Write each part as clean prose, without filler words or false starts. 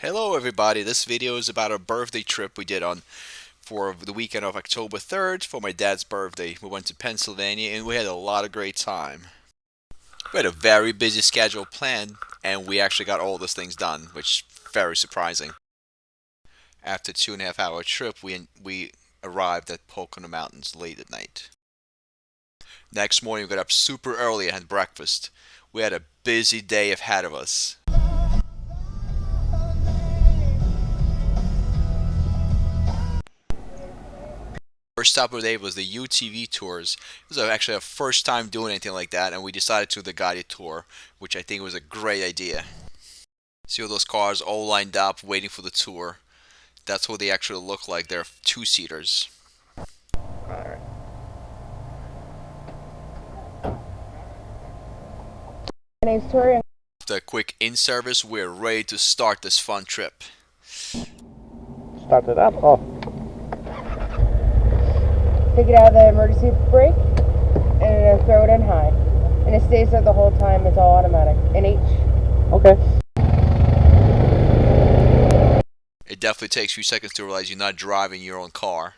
Hello everybody, this video is about a birthday trip we did on for the weekend of October 3rd for my dad's birthday. We went to Pennsylvania and we had a lot of great time. We had a very busy schedule planned and we actually got all those things done, which is very surprising. After a 2.5 hour trip, we arrived at Pocono Mountains late at night. Next morning we got up super early and had breakfast. We had a busy day ahead of us. First stop of the day was the UTV tours. This was actually our first time doing anything like that, and we decided to do the guided tour, which I think was a great idea. See all those cars all lined up waiting for the tour. That's what they actually look like. They're two-seaters. Alright. My name's Tori. After a quick in-service, we're ready to start this fun trip. Start it up. Oh. Take it out of the emergency brake and throw it in high. And it stays there the whole time. It's all automatic. In H. Okay. It definitely takes a few seconds to realize you're not driving your own car.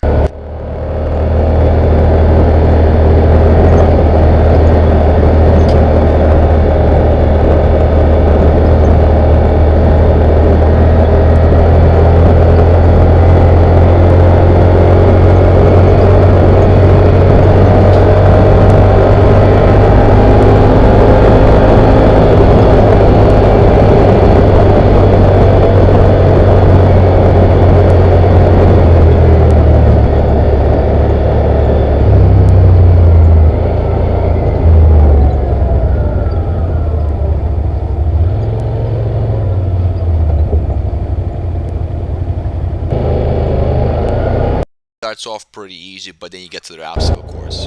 Starts off pretty easy, but then you get to the obstacle course.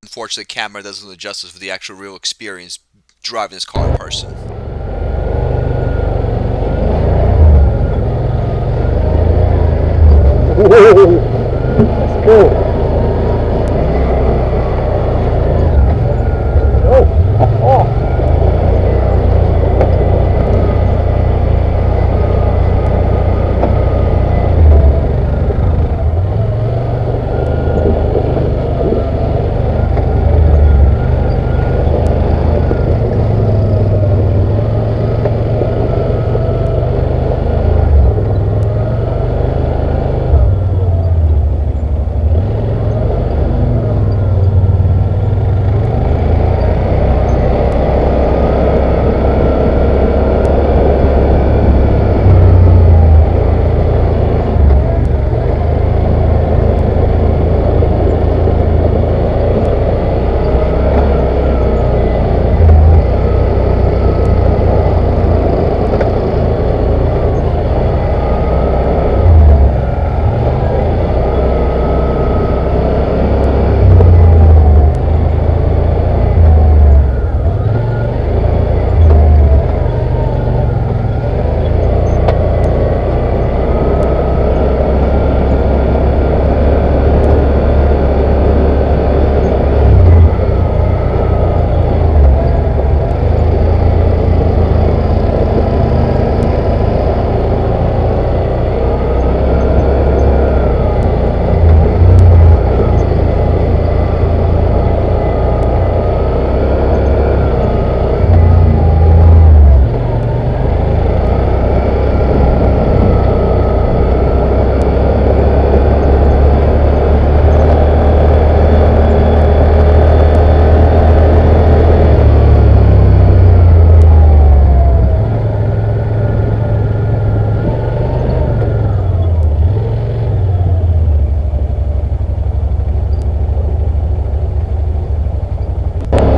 Unfortunately, the camera doesn't do justice for the actual real experience driving this car in person. Let's go.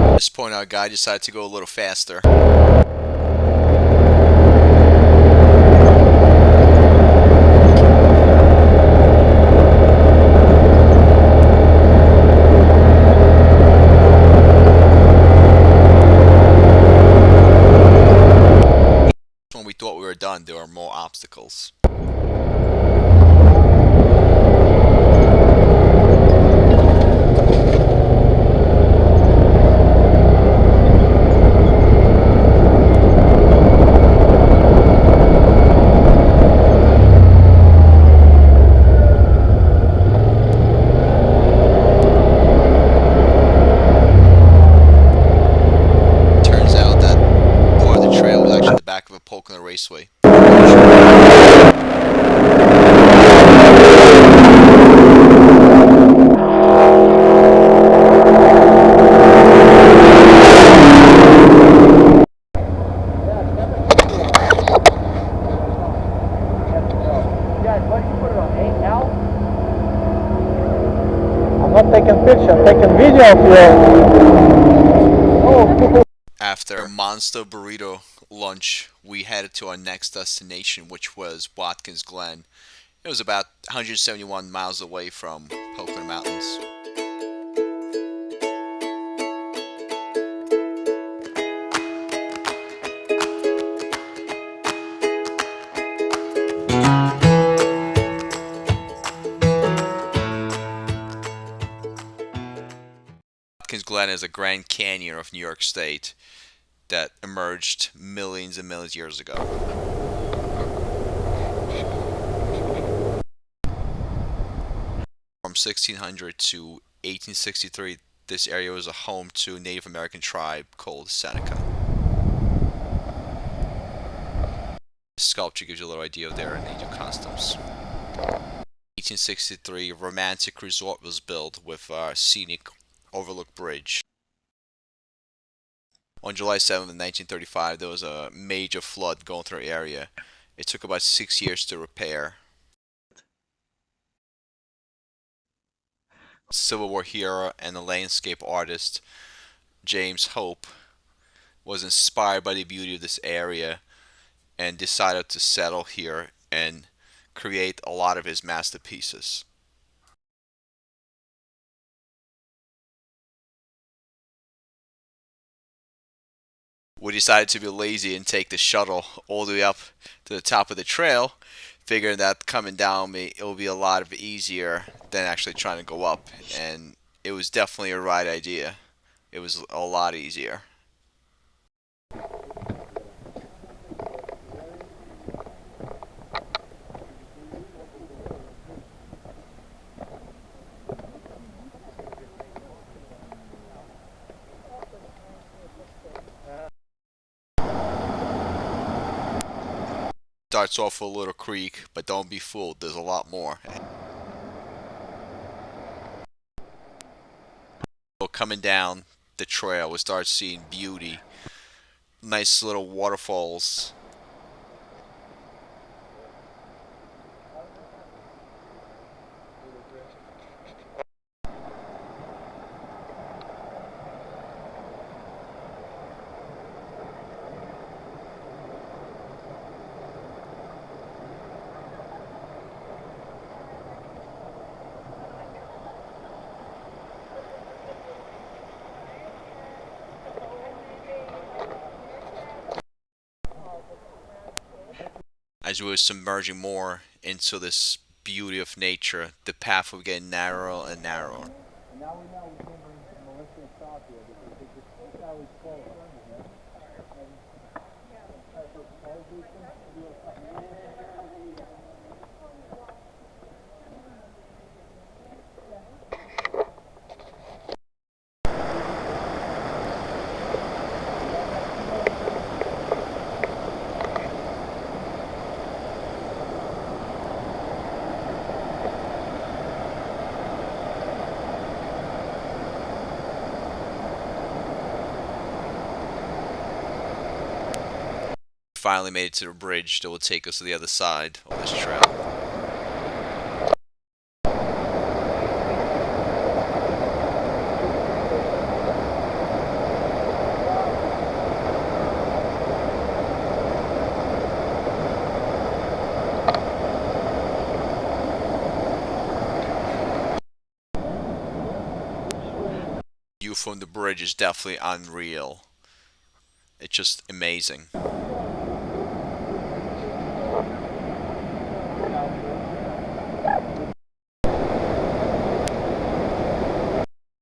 At this point, our guy decided to go a little faster. When we thought we were done, there were more obstacles. picture, taking video of you. Oh, After a monster burrito lunch, we headed to our next destination, which was Watkins Glen. It was about 171 miles away from Pocono Mountains. Watkins Glen is a Grand Canyon of New York State that emerged millions and millions of years ago. From 1600 to 1863, this area was a home to a Native American tribe called Seneca. This sculpture gives you a little idea of their native customs. 1863, a romantic resort was built with a scenic overlook bridge. On July 7th, 1935, there was a major flood going through the area. It took about 6 years to repair. Civil War hero and the landscape artist James Hope was inspired by the beauty of this area and decided to settle here and create a lot of his masterpieces. We decided to be lazy and take the shuttle all the way up to the top of the trail, figuring that coming down it will be a lot easier than actually trying to go up, and it was definitely a right idea. It was a lot easier. Starts off with a little creek, but don't be fooled, there's a lot more. So coming down the trail, we start seeing beauty, nice little waterfalls. As we were submerging more into this beauty of nature, the path was getting narrower and narrower. now we know we can bring Melissa and Thorpe here because this always full. Finally made it to the bridge that will take us to the other side of this trail. View from the bridge is definitely unreal. It's just amazing.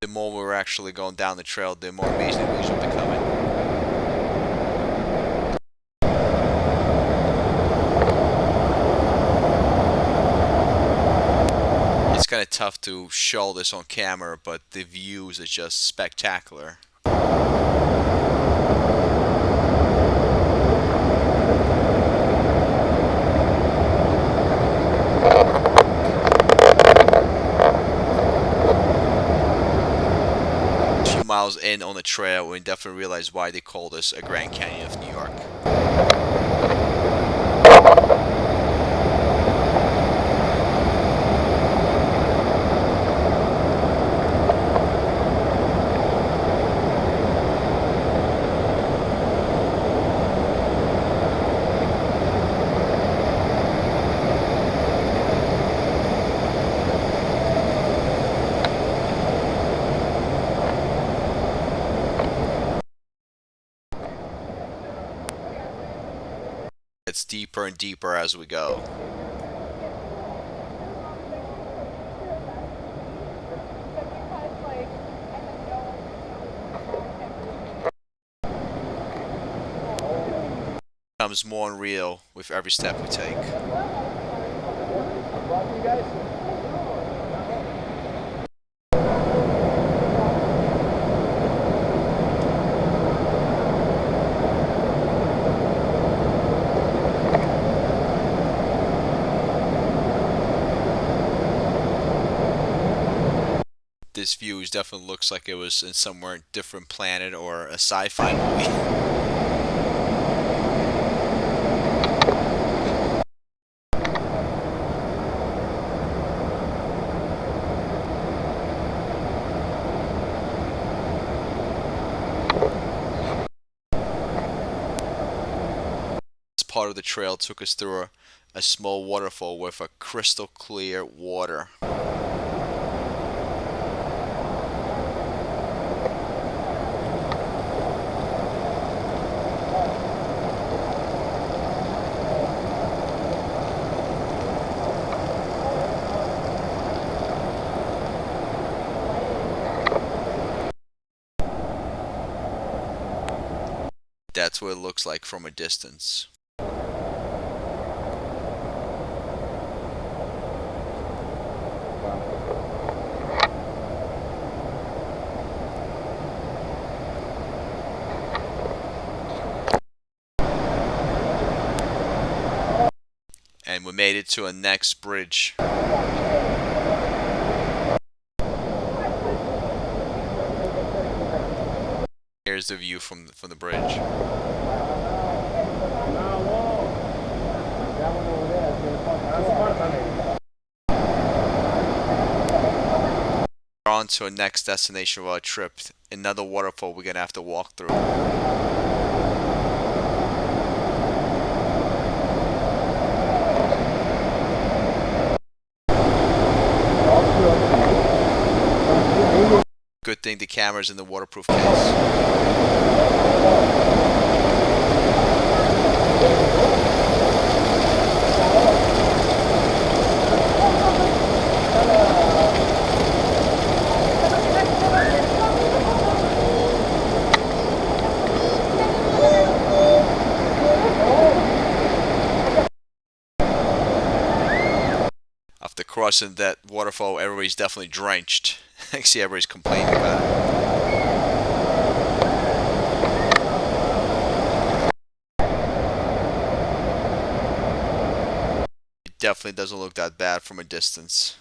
The more we're actually going down the trail, the more amazing the views will be becoming. It's kind of tough to show this on camera, but the views are just spectacular. Miles in on the trail, we definitely realize why they call this a Grand Canyon of New York. It's deeper and deeper as we go. Becomes more unreal with every step we take. You guys? This view definitely looks like it was in somewhere different planet or a sci-fi movie. This part of the trail took us through a small waterfall with a crystal clear water. That's what it looks like from a distance. And we made it to a next bridge. Here's the view from the bridge. That one over there is gonna fuck. That's fun, We're on to a next destination of our trip. Another waterfall we're gonna have to walk through. Good thing the camera's in the waterproof case. After crossing that waterfall, everybody's definitely drenched. I see everybody's complaining about it. It definitely doesn't look that bad from a distance.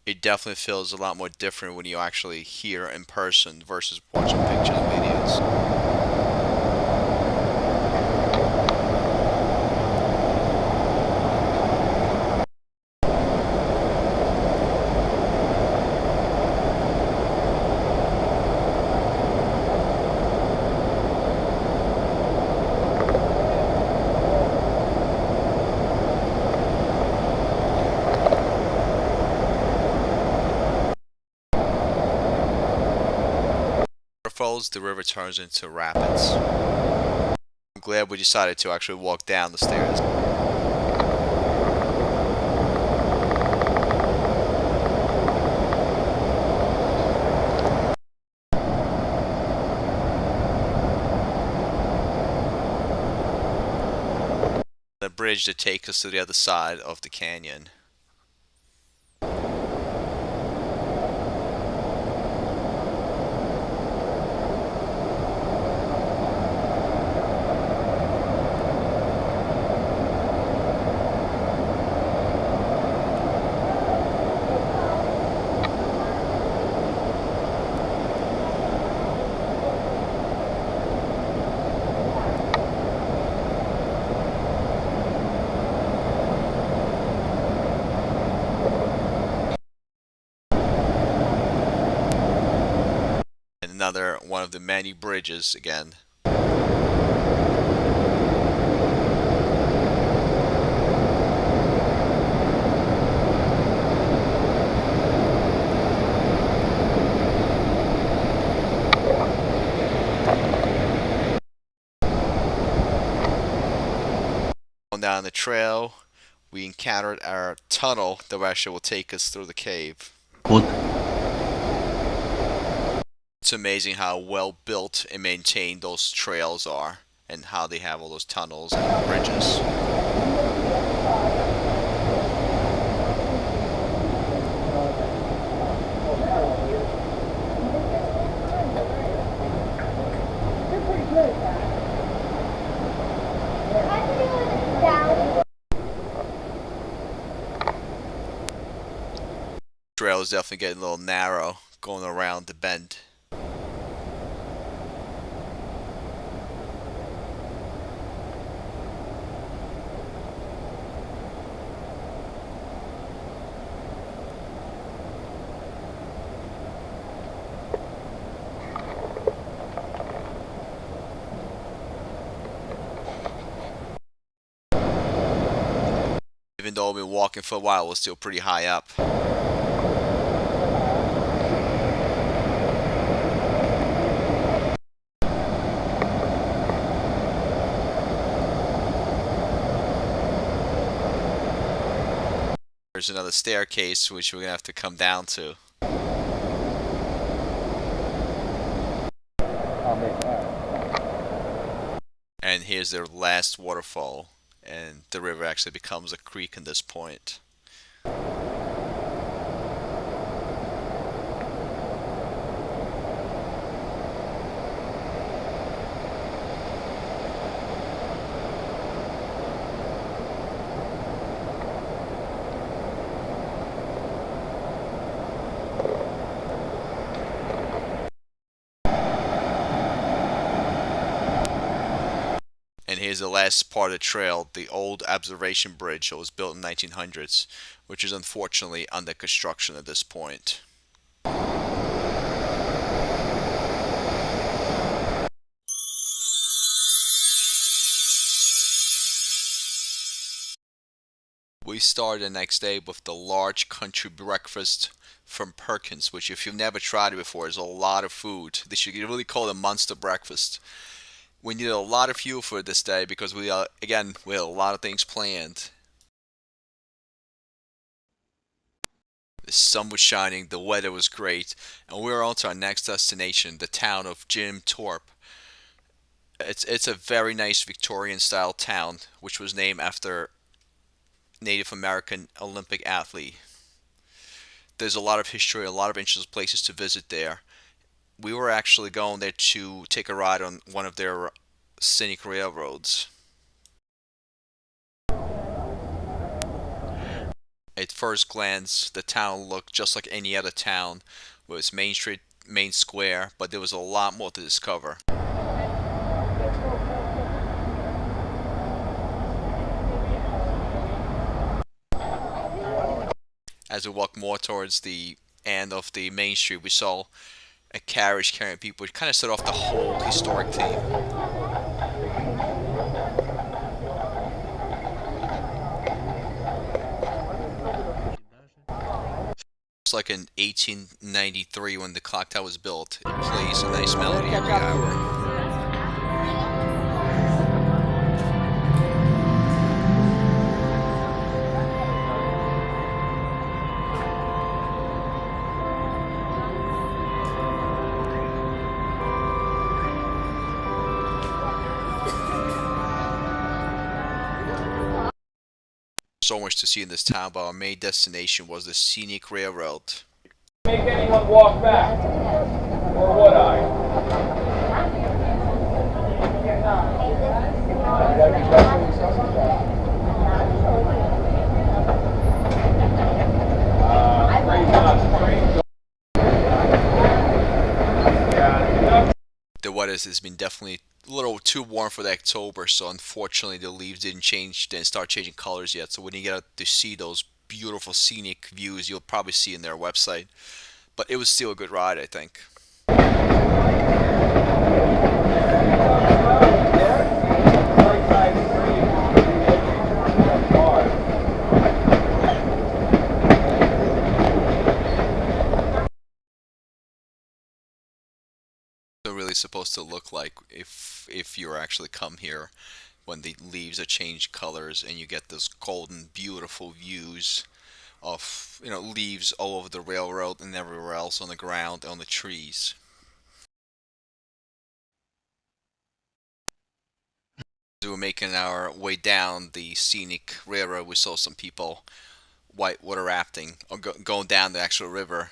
It definitely feels a lot more different when you actually hear in person versus watching pictures and videos. Waterfalls, the river turns into rapids. I'm glad we decided to actually walk down the stairs. The bridge that takes us to the other side of the canyon. Another one of the many bridges again. down the trail, we encountered our tunnel that actually will take us through the cave. It's amazing how well built and maintained those trails are, and how they have all those tunnels and bridges. Trail is definitely getting a little narrow going around the bend. Even though I've been walking for a while, we're still pretty high up. There's another staircase which we're gonna have to come down to. And here's their last waterfall, and the river actually becomes a creek at this point. And here's the last part of the trail, the old observation bridge that was built in 1900s, which is unfortunately under construction at this point. We started the next day with the large country breakfast from Perkins, which if you've never tried it before, is a lot of food. They should really call it a monster breakfast. We needed a lot of fuel for this day because we had a lot of things planned. The sun was shining, the weather was great, and we were on to our next destination, the town of Thorpe. It's a very nice Victorian style town, which was named after Native American Olympic athlete. There's a lot of history, a lot of interesting places to visit there. We were actually going there to take a ride on one of their scenic railroads. At first glance, the town looked just like any other town, with its main street, main square, but there was a lot more to discover. As we walked more towards the end of the main street, we saw a carriage carrying people. It kind of set off the whole historic theme. It's like in 1893 when the clock tower was built. It plays a nice melody every hour. So much to see in this town, but our main destination was the scenic railroad. Make anyone walk back, or would I? The weather has been definitely a little too warm for the October, so unfortunately the leaves didn't start changing colors yet. So when you get out to see those beautiful scenic views, you'll probably see in their website. But it was still a good ride, I think. Really supposed to look like if you actually come here when the leaves are changed colors and you get those golden, beautiful views of leaves all over the railroad and everywhere else on the ground, on the trees. As we were making our way down the scenic railroad, we saw some people whitewater rafting or going down the actual river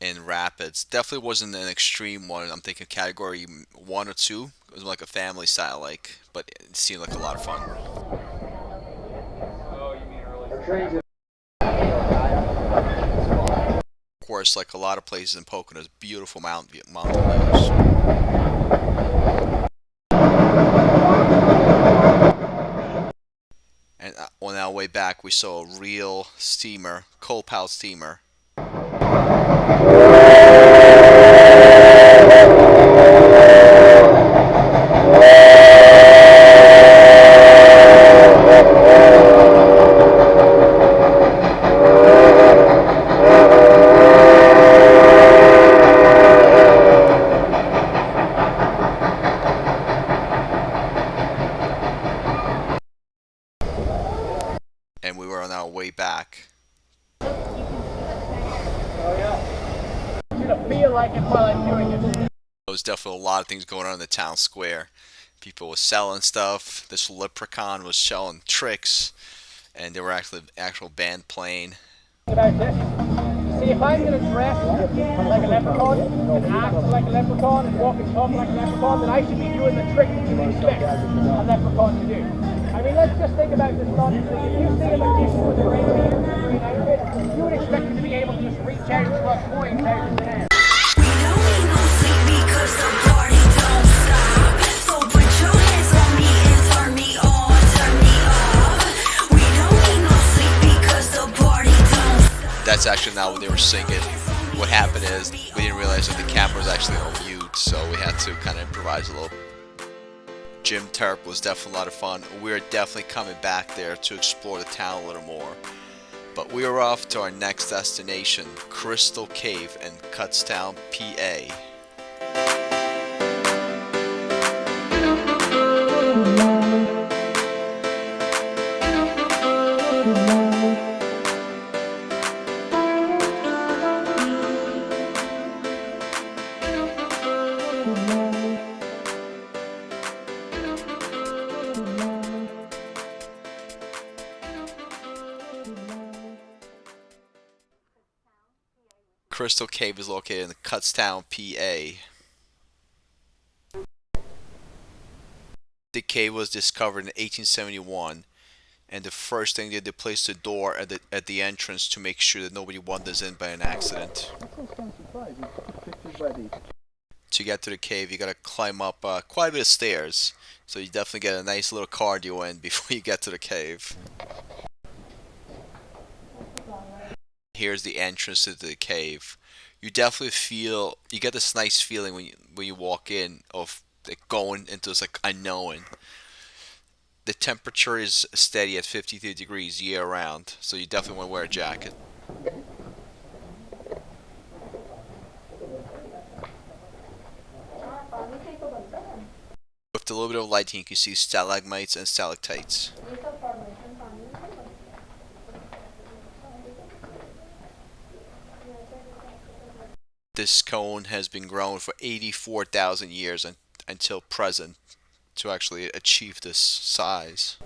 in rapids. Definitely wasn't an extreme one. I'm thinking category 1 or 2. It was like a family style lake, but it seemed like a lot of fun. Of course, like a lot of places in Pocono, there's beautiful mountain views. And on our way back, we saw a real steamer, coal-powered steamer. And we were on our way back. Feel like it while I'm doing it. There was definitely a lot of things going on in the town square. People were selling stuff. This leprechaun was showing tricks, and there were actually actual band playing. About this. See, if I'm going to dress like a leprechaun and act like a leprechaun and walk and talk like a leprechaun, then I should be doing the trick that you expect a leprechaun to do. I mean, let's just think about this logically. If you see a magician with a green beard and a green outfit, you would expect him to be able to just reach out and pluck coins out of the air. That's actually not what they were singing. What happened is we didn't realize that the camera was actually on mute, so we had to kind of improvise a little. Jim Thorpe was definitely a lot of fun. We are definitely coming back there to explore the town a little more. But we are off to our next destination, Crystal Cave in Kutztown, PA. Crystal Cave is located in Kutztown, PA. The cave was discovered in 1871, and the first thing they placed a door at the entrance to make sure that nobody wanders in by an accident. To get to the cave, you gotta climb up quite a bit of stairs, so you definitely get a nice little cardio in before you get to the cave. Here's the entrance to the cave. You definitely you get this nice feeling when you walk in of like going into this like unknown. The temperature is steady at 53 degrees year round, so you definitely want to wear a jacket. With a little bit of lighting, you can see stalagmites and stalactites. This cone has been grown for 84,000 years until present to actually achieve this size.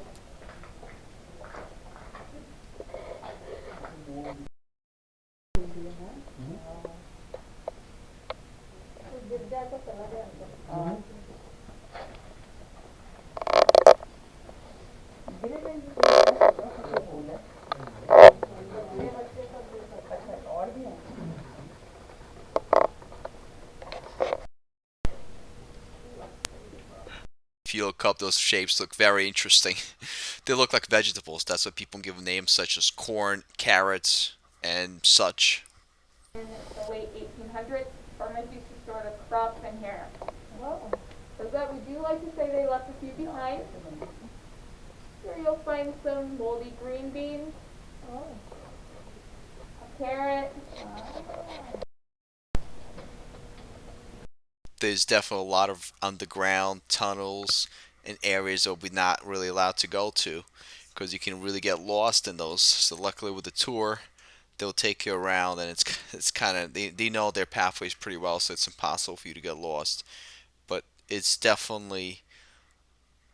If you look up, those shapes look very interesting. They look like vegetables. That's why people give them names such as corn, carrots, and such. In the late 1800s, farmers used to store the crops in here. Whoa. So that we do like to say they left a few behind. Here you'll find some moldy green beans, a carrot. There's definitely a lot of underground tunnels in areas that we're not really allowed to go to, because you can really get lost in those. So luckily with the tour, they'll take you around, and it's kind of they know their pathways pretty well, so it's impossible for you to get lost. But it's definitely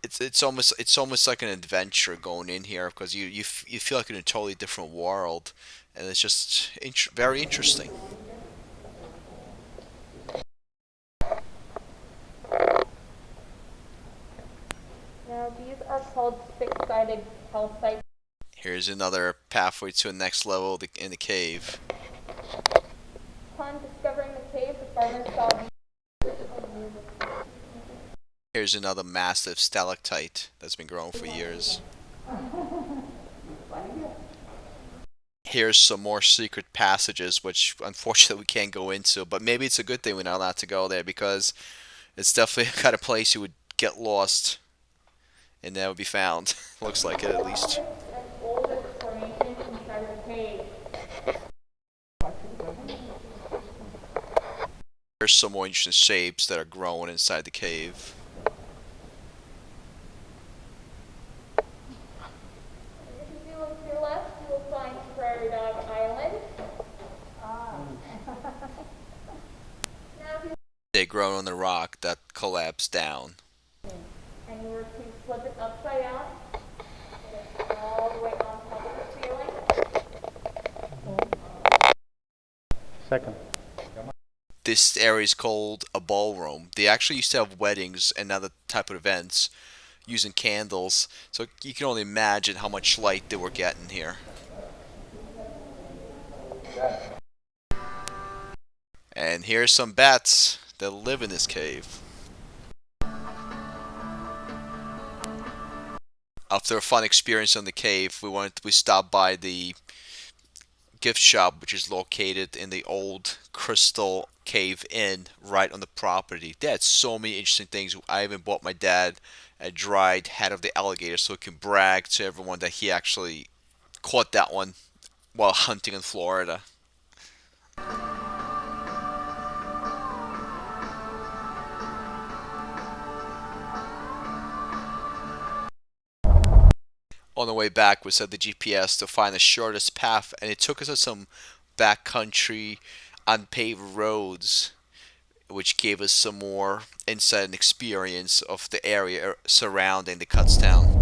it's almost like an adventure going in here, because you feel like in a totally different world, and it's just very interesting. Now these are called six-sided calcite. Here's another pathway to the next level in the cave. Upon discovering the cave, the farmers saw these. Here's another massive stalactite that's been growing for years. Here's some more secret passages, which unfortunately we can't go into, but maybe it's a good thing we're not allowed to go there, because it's definitely the kind of place you would get lost and never be found. Looks like it, at least. An oldest formation inside the cave. There's some more interesting shapes that are growing inside the cave. If you look to your left, you will find Prairie Dog Island. Now if you They grow on the rock that collapsed down. and you were to flip it upside down, get it all the way on top of the ceiling. Second. This area is called a ballroom. They actually used to have weddings and other type of events using candles, so you can only imagine how much light they were getting here. And here's some bats that live in this cave. After a fun experience in the cave, we stopped by the gift shop, which is located in the old Crystal Cave Inn right on the property. They had so many interesting things. I even bought my dad a dried head of the alligator so he can brag to everyone that he actually caught that one while hunting in Florida. On the way back, we set the GPS to find the shortest path, and it took us to some backcountry, unpaved roads, which gave us some more insight and experience of the area surrounding the Cutstown.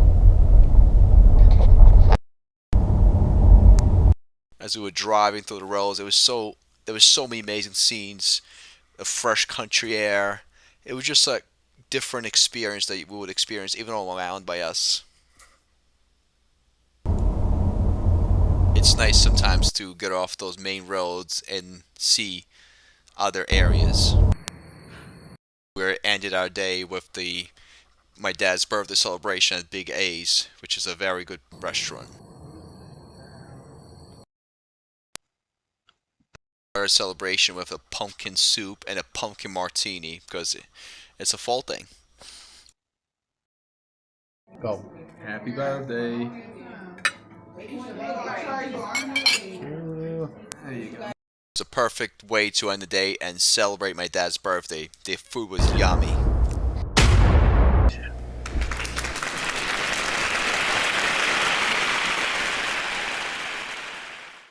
As we were driving through the roads, there was so many amazing scenes, the fresh country air. It was just a different experience that we would experience even on Long Island by us. It's nice sometimes to get off those main roads and see other areas. We ended our day with my dad's birthday celebration at Big A's, which is a very good restaurant. Our celebration with a pumpkin soup and a pumpkin martini, because it's a fall thing. Go. Happy birthday. There you go. It's a perfect way to end the day and celebrate my dad's birthday. The food was yummy.